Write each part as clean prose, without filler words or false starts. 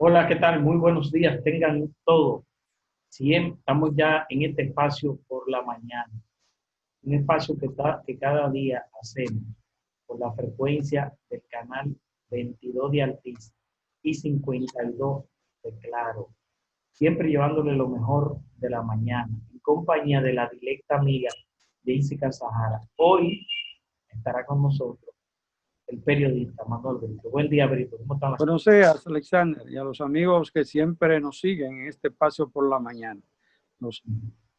Hola, ¿qué tal? Muy buenos días, tengan todos. Siempre estamos ya en este espacio por la mañana, un espacio que cada día hacemos por la frecuencia del canal 22 de Altiz y 52 de Claro, siempre llevándole lo mejor de la mañana, en compañía de la directa amiga Jessica Sahara. Hoy estará con nosotros el periodista Manuel Brito. Buen día, Brito. ¿Cómo están las Buenos cosas? días, Alexander, y a los amigos que siempre nos siguen en este espacio por la mañana. Los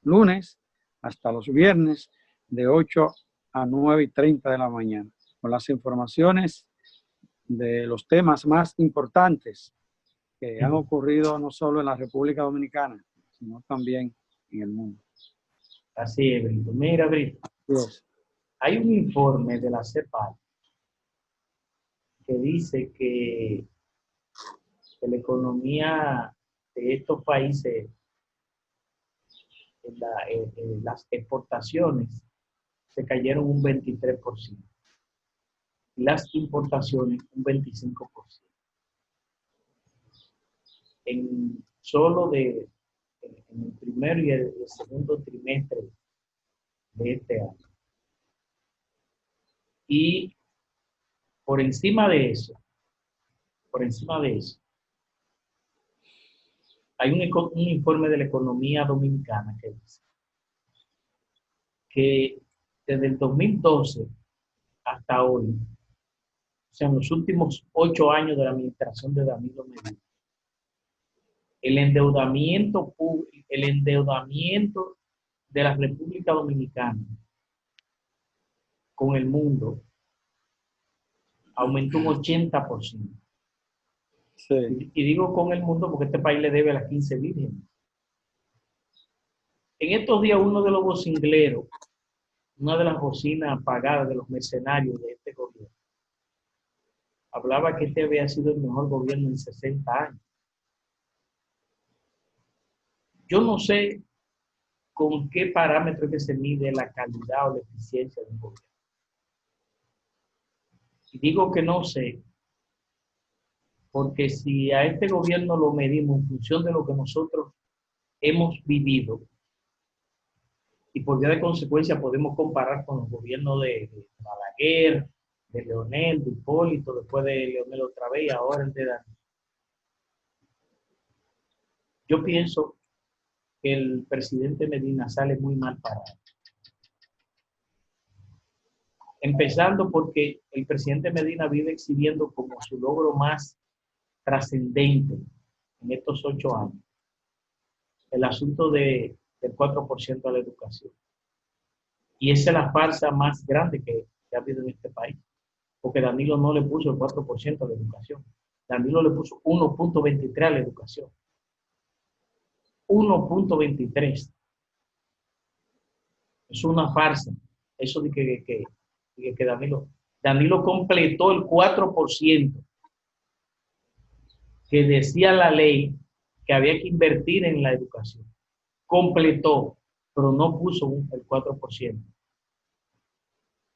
lunes hasta los viernes de 8 a 9:30 de la mañana, con las informaciones de los temas más importantes que han ocurrido no solo en la República Dominicana, sino también en el mundo. Así es, Brito. Mira, Brito, Yes. hay un informe de la CEPAL que dice que la economía de estos países, las exportaciones se cayeron un 23% y las importaciones un 25%. En solo en el primero y el segundo trimestre de este año. Y por encima de eso, hay un informe de la economía dominicana que dice que desde el 2012 hasta hoy, o sea, en los últimos 8 años de la administración de Danilo Medina, el endeudamiento de la República Dominicana con el mundo aumentó un 80%. Sí. Y digo con el mundo porque este país le debe a las 15 vírgenes. En estos días uno de los vocingleros, una de las bocinas pagadas de los mercenarios de este gobierno, hablaba que este había sido el mejor gobierno en 60 años. Yo no sé con qué parámetro que se mide la calidad o la eficiencia de un gobierno. Y digo que no sé, porque si a este gobierno lo medimos en función de lo que nosotros hemos vivido, y por vía de consecuencia podemos comparar con los gobiernos de Balaguer, de Leonel, de Hipólito, después de Leonel otra vez y ahora el de Danilo. Yo pienso que el presidente Medina sale muy mal parado. Empezando porque el presidente Medina vive exhibiendo como su logro más trascendente en estos 8 años el asunto del 4% a la educación. Y esa es la farsa más grande que ha habido en este país, porque Danilo no le puso el 4% a la educación. Danilo le puso 1.23 a la educación. 1.23. Es una farsa. Eso de que Danilo completó el 4% que decía la ley que había que invertir en la educación. Completó, pero no puso el 4%.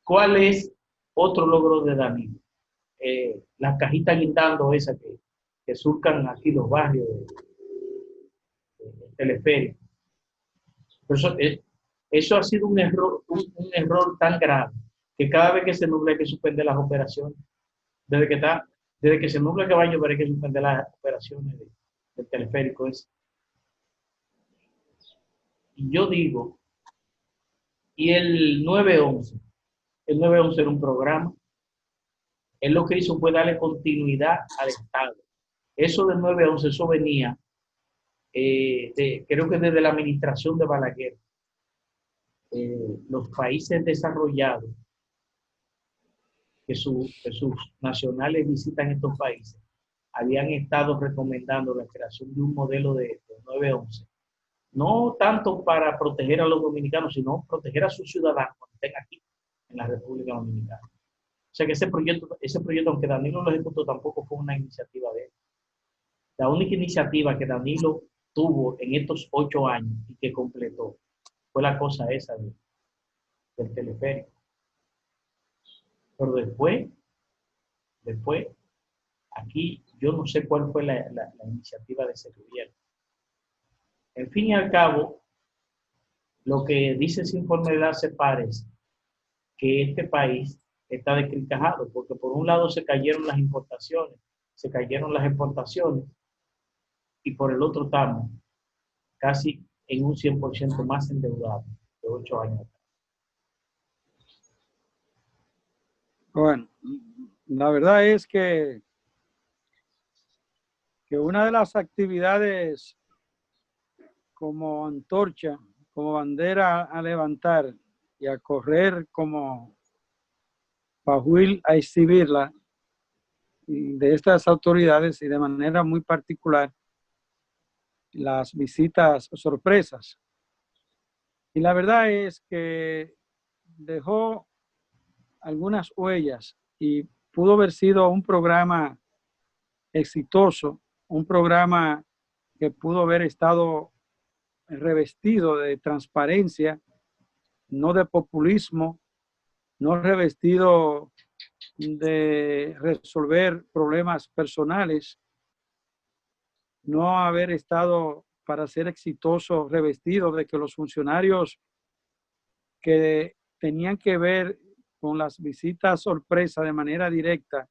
¿Cuál es otro logro de Danilo? Las cajitas guindando esas que surcan aquí los barrios de teleférico. Pero eso ha sido un error tan grave que cada vez que se nubla hay que suspender las operaciones. Desde que se nubla que va a llover hay que suspender las operaciones del teleférico. Y yo digo, y el 911 era un programa. Él lo que hizo fue darle continuidad al Estado. Eso del 911, eso venía, creo que desde la administración de Balaguer. Los países desarrollados que sus nacionales visitan estos países habían estado recomendando la creación de un modelo de 911, no tanto para proteger a los dominicanos, sino proteger a sus ciudadanos cuando estén aquí en la República Dominicana. O sea que ese proyecto, aunque Danilo lo ejecutó, tampoco fue una iniciativa de él. La única iniciativa que Danilo tuvo en estos 8 años y que completó fue la cosa esa del teleférico. Pero después Aquí yo no sé cuál fue la iniciativa de ese gobierno. En fin y al cabo, lo que dice ese informe de la CEPAR es que este país está descricajado, porque por un lado se cayeron las importaciones, se cayeron las exportaciones, y por el otro estamos casi en un 100% más endeudado de 8 años. Bueno, la verdad es que una de las actividades como antorcha, como bandera a levantar y a correr como pajuil a exhibirla de estas autoridades, y de manera muy particular las visitas sorpresas. Y la verdad es que dejó algunas huellas y pudo haber sido un programa exitoso, un programa que pudo haber estado revestido de transparencia, no de populismo, no revestido de resolver problemas personales, no haber estado, para ser exitoso, revestido de que los funcionarios que tenían que ver con las visitas sorpresa de manera directa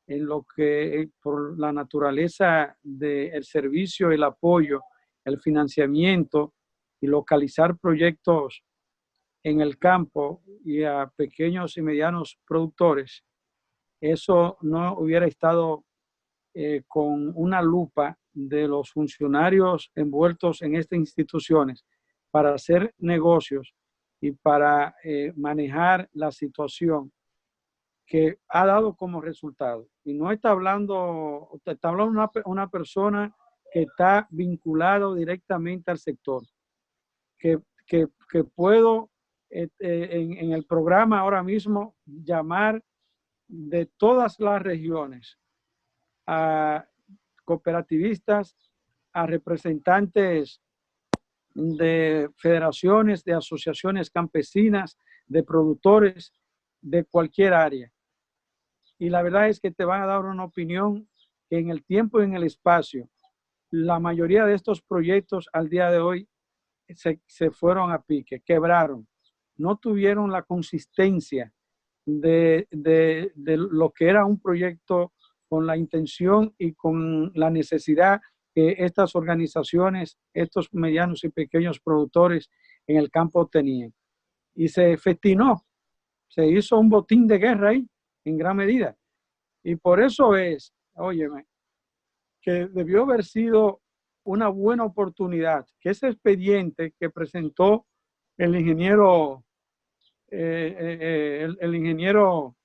en lo que por la naturaleza del servicio, el apoyo, el financiamiento y localizar proyectos en el campo y a pequeños y medianos productores, eso no hubiera estado con una lupa de los funcionarios envueltos en estas instituciones para hacer negocios y para manejar la situación que ha dado como resultado. Y no está hablando una persona que está vinculado directamente al sector, que puedo en el programa ahora mismo llamar de todas las regiones a cooperativistas, a representantes de federaciones, de asociaciones campesinas, de productores de cualquier área. Y la verdad es que te van a dar una opinión que en el tiempo y en el espacio, la mayoría de estos proyectos al día de hoy se fueron a pique, quebraron, no tuvieron la consistencia de lo que era un proyecto con la intención y con la necesidad que estas organizaciones, estos medianos y pequeños productores en el campo tenían. Y se festinó, se hizo un botín de guerra ahí, en gran medida. Y por eso es, óyeme, que debió haber sido una buena oportunidad, que ese expediente que presentó el ingeniero, el ingeniero,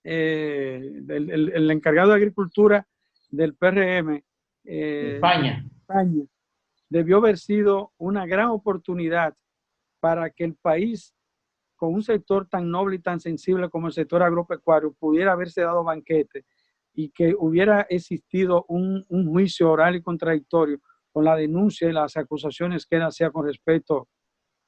el encargado de Agricultura del PRM, España. España, debió haber sido una gran oportunidad para que el país, con un sector tan noble y tan sensible como el sector agropecuario, pudiera haberse dado banquete y que hubiera existido un juicio oral y contradictorio con la denuncia y las acusaciones que él hacía con respecto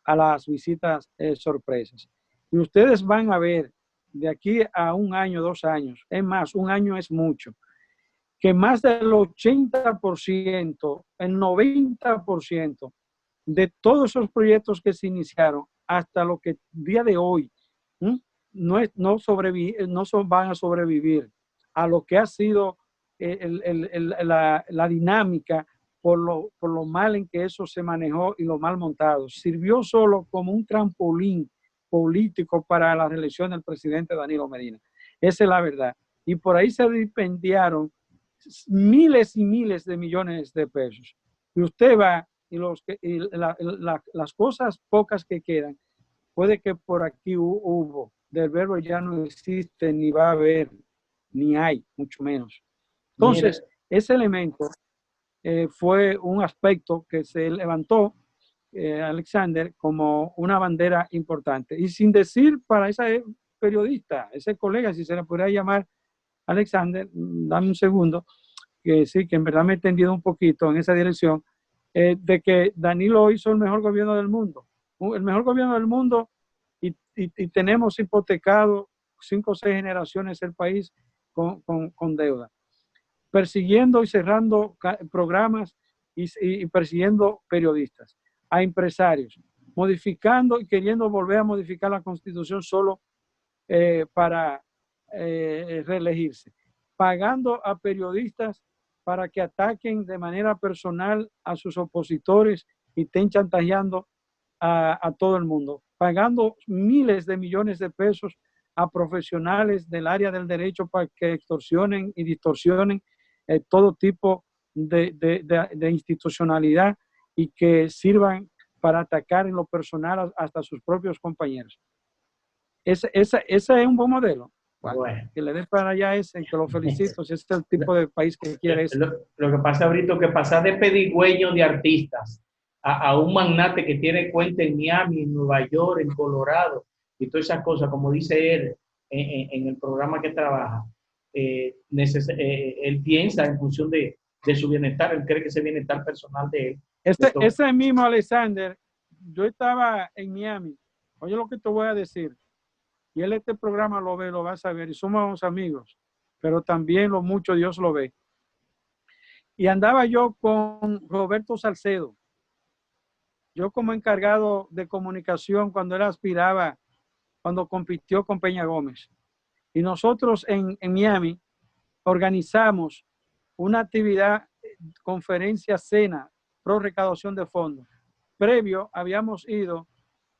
a las visitas sorpresas. Y ustedes van a ver de aquí a 1 año, 2 años, es más, 1 año es mucho, que más del 80%, el 90% de todos esos proyectos que se iniciaron hasta lo que día de hoy no van a sobrevivir a lo que ha sido la dinámica por lo mal en que eso se manejó y lo mal montado. Sirvió solo como un trampolín político para la reelección del presidente Danilo Medina. Esa es la verdad. Y por ahí se dispendiaron miles y miles de millones de pesos. Y usted va y las cosas pocas que quedan, puede que por aquí hubo, del verbo ya no existe, ni va a haber, ni hay, mucho menos. Entonces, ese elemento fue un aspecto que se levantó, Alexander, como una bandera importante. Y sin decir para ese periodista, ese colega, si se le podría llamar Alexander, dame un segundo, que sí, que en verdad me he entendido un poquito en esa dirección, de que Danilo hizo el mejor gobierno del mundo. El mejor gobierno del mundo y tenemos hipotecado 5 o 6 generaciones el país con deuda. persiguiendo y cerrando programas y persiguiendo periodistas, a empresarios, modificando y queriendo volver a modificar la Constitución solo para reelegirse, pagando a periodistas para que ataquen de manera personal a sus opositores y estén chantajeando a todo el mundo, pagando miles de millones de pesos a profesionales del área del derecho para que extorsionen y distorsionen todo tipo de institucionalidad y que sirvan para atacar en lo personal hasta sus propios compañeros. Ese es un buen modelo. Bueno. Que le dé para allá ese, que lo felicito, si ese es el tipo de país que quiere ese. Lo que pasa, Brito, que pasar de pedigüeño de artistas a un magnate que tiene cuenta en Miami, en Nueva York, en Colorado, y todas esas cosas, como dice él en el programa que trabaja, él piensa en función de su bienestar, él cree que ese bienestar personal de él. Ese mismo Alexander, yo estaba en Miami, oye lo que te voy a decir, y él este programa lo ve, lo va a saber, y somos amigos, pero también lo mucho Dios lo ve. Y andaba yo con Roberto Salcedo, yo como encargado de comunicación cuando él aspiraba, cuando compitió con Peña Gómez. Y nosotros en Miami organizamos una actividad, conferencia, cena, pro recaudación de fondos. Previo habíamos ido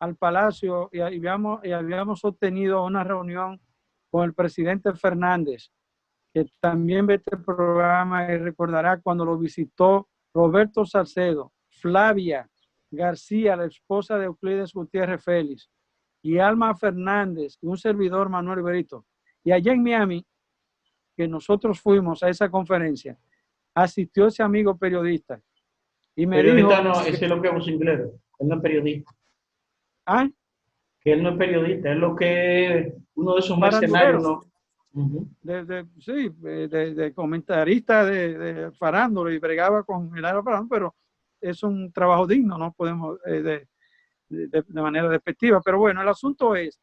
al Palacio y habíamos obtenido una reunión con el presidente Fernández, que también ve este programa y recordará cuando lo visitó Roberto Salcedo, Flavia García, la esposa de Euclides Gutiérrez Félix, y Alma Fernández, y un servidor Manuel Brito. Y allá en Miami, que nosotros fuimos a esa conferencia, asistió ese amigo periodista y me periodista dijo... no, ese es lo que usa inglés, él no es periodista. ¿Ah? Que él no es periodista, es lo que uno de esos mercenarios, ¿no? Sí, de comentarista de farándula y bregaba con el área farándula, pero es un trabajo digno, no podemos de manera despectiva. Pero bueno, el asunto es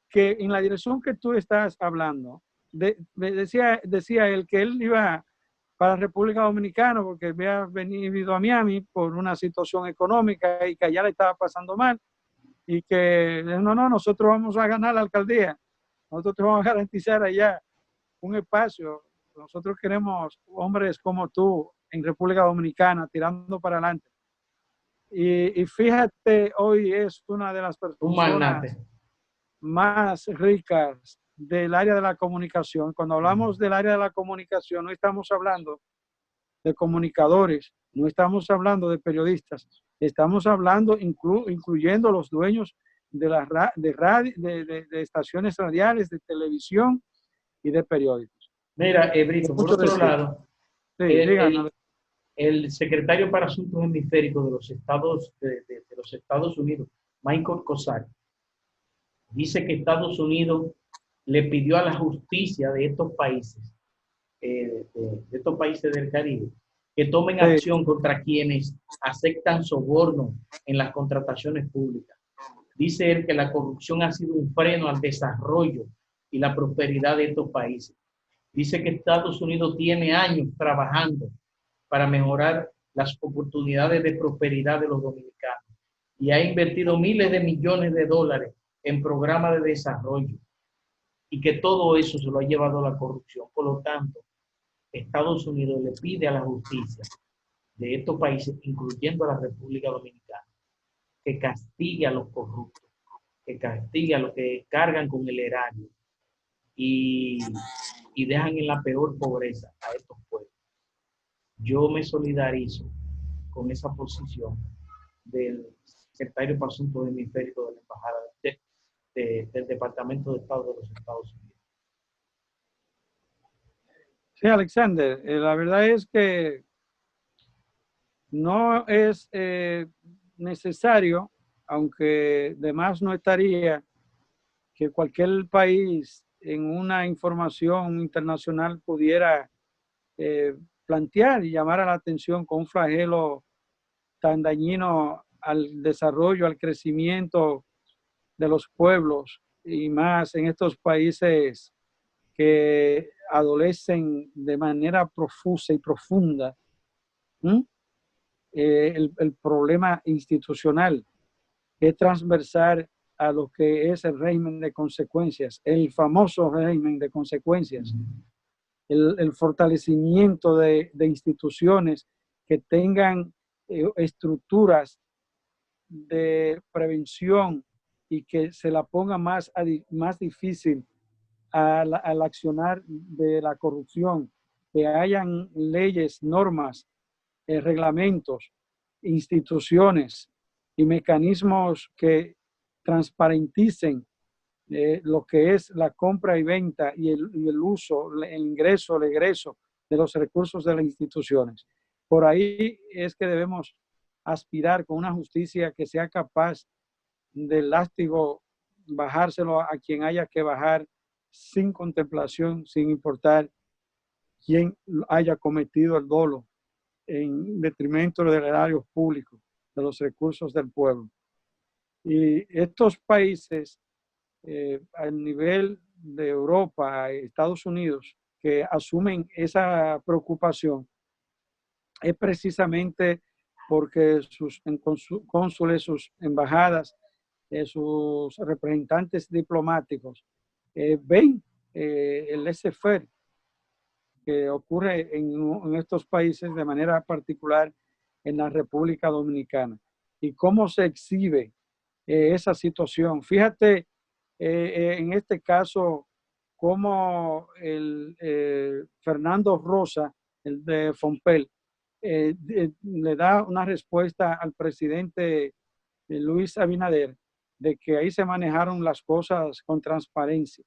que en la dirección que tú estás hablando, decía él que él iba para República Dominicana porque había venido a Miami por una situación económica y que allá le estaba pasando mal y que no, nosotros vamos a ganar la alcaldía, nosotros te vamos a garantizar allá un espacio, nosotros queremos hombres como tú en República Dominicana tirando para adelante. Y fíjate, hoy es una de las personas más ricas del área de la comunicación. Cuando hablamos del área de la comunicación, no estamos hablando de comunicadores, no estamos hablando de periodistas, estamos hablando incluyendo los dueños de estaciones radiales, de televisión y de periódicos. Mira, Brito, por otro lado, el secretario para Asuntos Hemisféricos de los Estados Unidos, Michael Kozak, dice que Estados Unidos le pidió a la justicia de estos países, del Caribe, que tomen acción contra quienes aceptan soborno en las contrataciones públicas. Dice él que la corrupción ha sido un freno al desarrollo y la prosperidad de estos países. Dice que Estados Unidos tiene años trabajando para mejorar las oportunidades de prosperidad de los dominicanos y ha invertido miles de millones de dólares en programas de desarrollo y que todo eso se lo ha llevado a la corrupción. Por lo tanto, Estados Unidos le pide a la justicia de estos países, incluyendo a la República Dominicana, que castigue a los corruptos, que castigue a los que cargan con el erario y dejan en la peor pobreza a estos pueblos. Yo me solidarizo con esa posición del secretario para Asuntos Hemisféricos de la Embajada del Departamento de Estado de los Estados Unidos. Sí, Alexander, la verdad es que no es necesario, aunque de más no estaría, que cualquier país en una información internacional pudiera plantear y llamar a la atención con un flagelo tan dañino al desarrollo, al crecimiento de los pueblos y más en estos países que adolecen de manera profusa y profunda el problema institucional, que es transversal a lo que es el régimen de consecuencias, el famoso régimen de consecuencias, el fortalecimiento de instituciones que tengan estructuras de prevención y que se la ponga más difícil al accionar de la corrupción, que hayan leyes, normas, reglamentos, instituciones y mecanismos que transparenticen lo que es la compra y venta y el uso, el ingreso, el egreso de los recursos de las instituciones. Por ahí es que debemos aspirar con una justicia que sea capaz del látigo bajárselo a quien haya que bajar sin contemplación, sin importar quién haya cometido el dolo en detrimento del erario público, de los recursos del pueblo. Y estos países al nivel de Europa, Estados Unidos, que asumen esa preocupación, es precisamente porque sus cónsules, sus embajadas, sus representantes diplomáticos ven el laissez-faire que ocurre en estos países, de manera particular en la República Dominicana, y cómo se exhibe esa situación. Fíjate en este caso cómo Fernando Rosa, el de Fompel, le da una respuesta al presidente Luis Abinader de que ahí se manejaron las cosas con transparencia.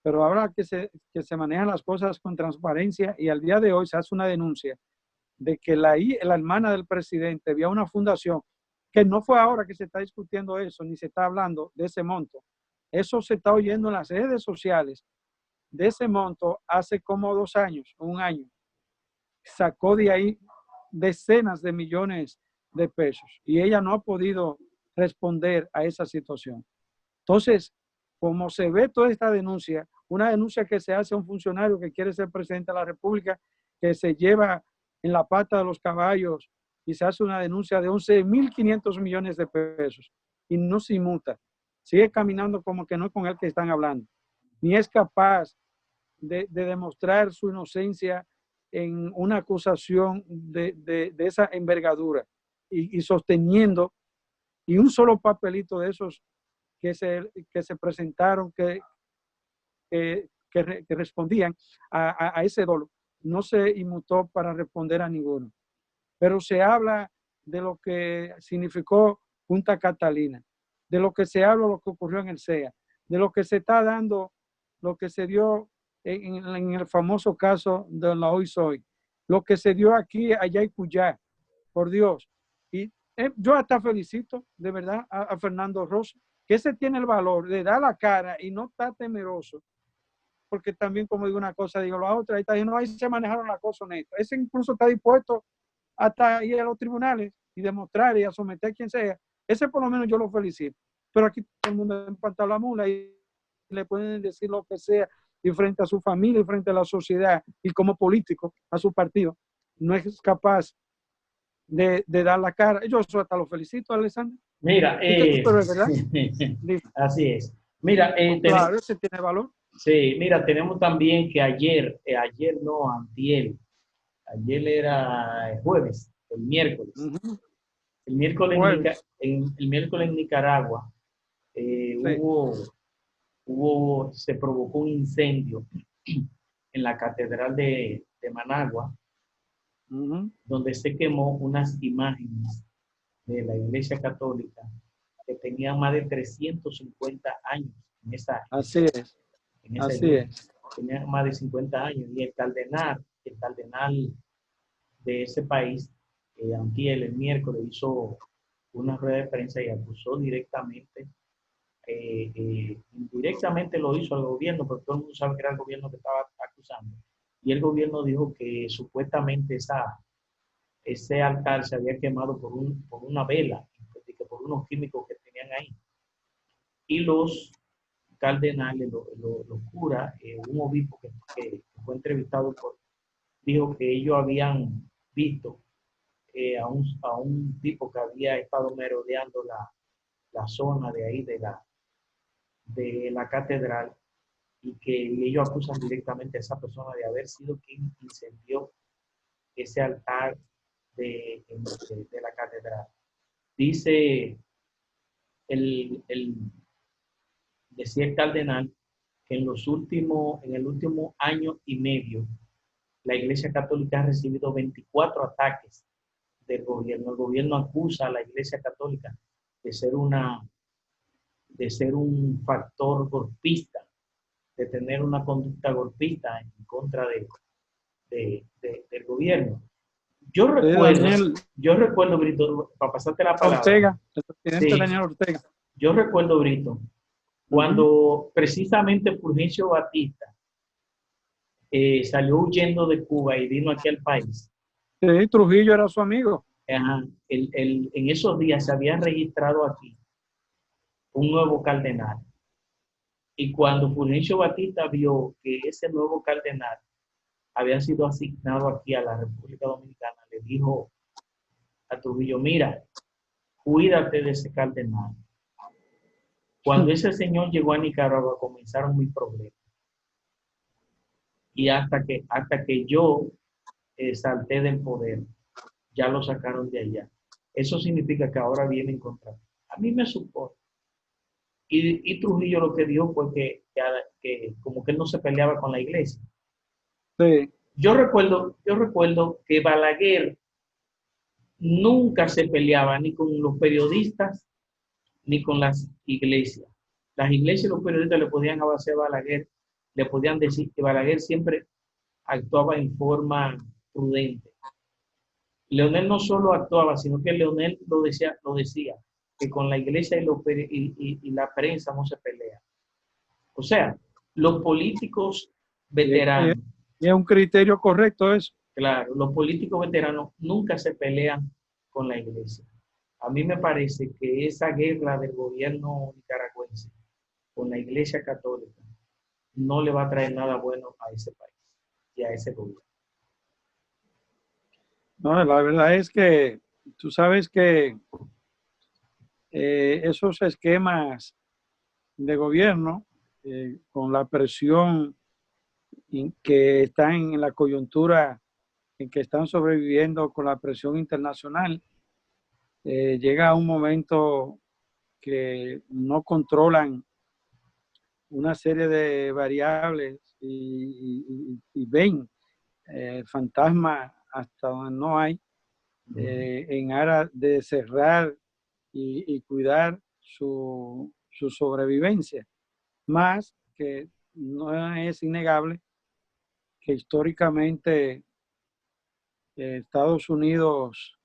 Pero ahora que se manejan las cosas con transparencia, y al día de hoy se hace una denuncia de que la hermana del presidente había una fundación, que no fue ahora que se está discutiendo eso, ni se está hablando de ese monto. Eso se está oyendo en las redes sociales de ese monto hace como 2 años, 1 año. Sacó de ahí decenas de millones de pesos y ella no ha podido responder a esa situación. Entonces, como se ve toda esta denuncia, una denuncia que se hace a un funcionario que quiere ser presidente de la República, que se lleva en la pata de los caballos y se hace una denuncia de 11.500 millones de pesos y no se inmuta. Sigue caminando como que no es con él que están hablando. Ni es capaz de demostrar su inocencia en una acusación de esa envergadura y sosteniendo, y un solo papelito de esos que se presentaron, que respondían a ese dolo, no se inmutó para responder a ninguno. Pero se habla de lo que significó Punta Catalina, de lo que se habla, lo que ocurrió en el CEA, de lo que se está dando, lo que se dio en el famoso caso de la Hoy Soy, lo que se dio aquí, allá y Cuyá, por Dios. Y yo hasta felicito de verdad a Fernando Rosa, que ese tiene el valor de dar la cara y no está temeroso, porque también, como digo una cosa, digo la otra, ahí se manejaron la cosa honesta. Ese incluso está dispuesto hasta ir a los tribunales y demostrar y a someter a quien sea. Ese por lo menos yo lo felicito. Pero aquí todo el mundo empata la mula y le pueden decir lo que sea, y frente a su familia y frente a la sociedad y como político a su partido, no es capaz de dar la cara. Yo eso hasta lo felicito, Alessandro. Mira, ¿verdad? así es. Mira, claro, ese tiene valor. Sí, mira, tenemos también que ayer no, antier, ayer era jueves, el miércoles. El miércoles, el miércoles en Nicaragua sí. Se provocó un incendio en la catedral de Managua, donde se quemó unas imágenes de la Iglesia Católica que tenían más de 350 años en esa. Así es. Así es. Tenía más de 50 años y el cardenal de ese país, antier, el miércoles, hizo una rueda de prensa y acusó directamente, indirectamente lo hizo al gobierno, porque todo el mundo sabe que era el gobierno que estaba acusando. Y el gobierno dijo que supuestamente ese altar se había quemado por una vela, por unos químicos que tenían ahí. Y los cardenal, los curas, un obispo que fue entrevistado, dijo que ellos habían visto a un tipo que había estado merodeando la zona de ahí de la catedral y que ellos acusan directamente a esa persona de haber sido quien incendió ese altar de la catedral. Dice decía el cardenal que en el último año y medio, la Iglesia Católica ha recibido 24 ataques del gobierno. El gobierno acusa a la Iglesia Católica de ser un factor golpista, de tener una conducta golpista en contra del gobierno. Yo Daniel recuerdo, Brito, para pasarte la palabra. Ortega, el presidente Sí, Daniel Ortega. yo recuerdo, Brito, cuando precisamente Fulgencio Batista salió huyendo de Cuba y vino aquí al país. Sí, Trujillo era su amigo. Ajá, en esos días se había registrado aquí un nuevo cardenal. Y cuando Fulgencio Batista vio que ese nuevo cardenal había sido asignado aquí a la República Dominicana, le dijo a Trujillo, mira, cuídate de ese cardenal. Cuando ese señor llegó a Nicaragua comenzaron mis problemas. Y hasta que yo salté del poder, ya lo sacaron de allá. Eso significa que ahora vienen contra mí. A mí me supo. Y Trujillo lo que dijo fue que como que él no se peleaba con la iglesia. Sí. Yo recuerdo que Balaguer nunca se peleaba ni con los periodistas ni con las iglesias. Las iglesias y los periodistas le podían hacer a Balaguer, le podían decir que Balaguer siempre actuaba en forma prudente. Leonel no solo actuaba, sino que Leonel lo decía que con la iglesia y la prensa no se pelea. O sea, los políticos veteranos, Y es un criterio correcto eso. claro, los políticos veteranos nunca se pelean con la iglesia. A mí me parece que esa guerra del gobierno nicaragüense con la iglesia católica no le va a traer nada bueno a ese país y a ese gobierno. No, la verdad es que tú sabes que esos esquemas de gobierno, con la presión que están en la coyuntura en que están sobreviviendo con la presión internacional, llega a un momento que no controlan una serie de variables y ven fantasmas hasta donde no hay, en aras de cerrar y cuidar su sobrevivencia. Más que no es innegable que históricamente Estados Unidos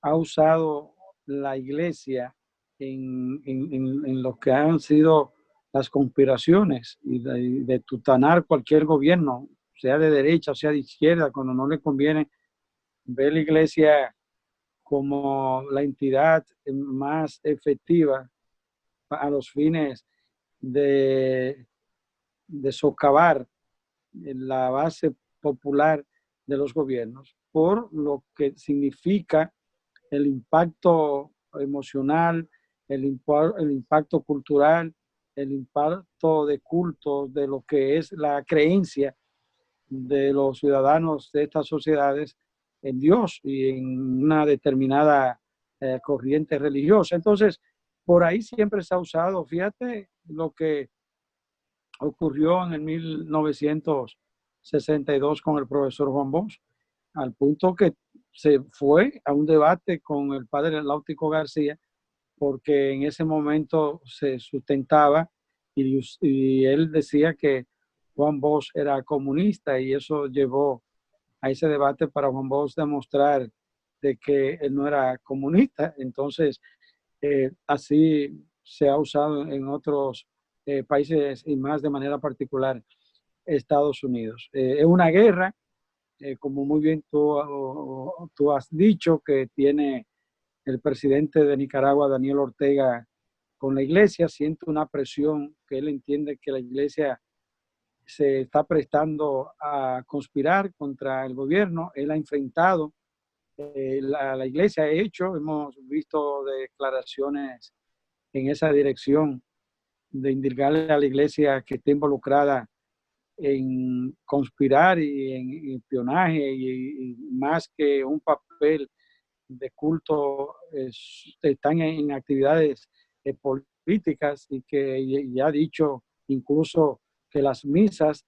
ha usado la iglesia en lo que han sido las conspiraciones y de tutanar cualquier gobierno, sea de derecha o sea de izquierda, cuando no le conviene, ver la iglesia como la entidad más efectiva a los fines de socavar la base popular de los gobiernos, por lo que significa el impacto emocional, el impacto cultural, el impacto de culto de lo que es la creencia de los ciudadanos de estas sociedades en Dios y en una determinada corriente religiosa. Entonces, por ahí siempre se ha usado. Fíjate lo que ocurrió en el 1962 con el profesor Juan Bosch, al punto que se fue a un debate con el padre Láutico García, porque en ese momento se sustentaba y él decía que Juan Bosch era comunista, y eso llevó a ese debate para Juan Bosch demostrar de que él no era comunista. Entonces, así se ha usado en otros países y más de manera particular Estados Unidos. Es una guerra, como muy bien tú has dicho, que tiene el presidente de Nicaragua, Daniel Ortega, con la iglesia, siente una presión que él entiende que la iglesia se está prestando a conspirar contra el gobierno. Él ha enfrentado la iglesia, ha hecho, hemos visto declaraciones en esa dirección de indicarle a la iglesia que esté involucrada en conspirar y en espionaje y más que un papel de culto, están en actividades políticas y que ya ha dicho incluso que las misas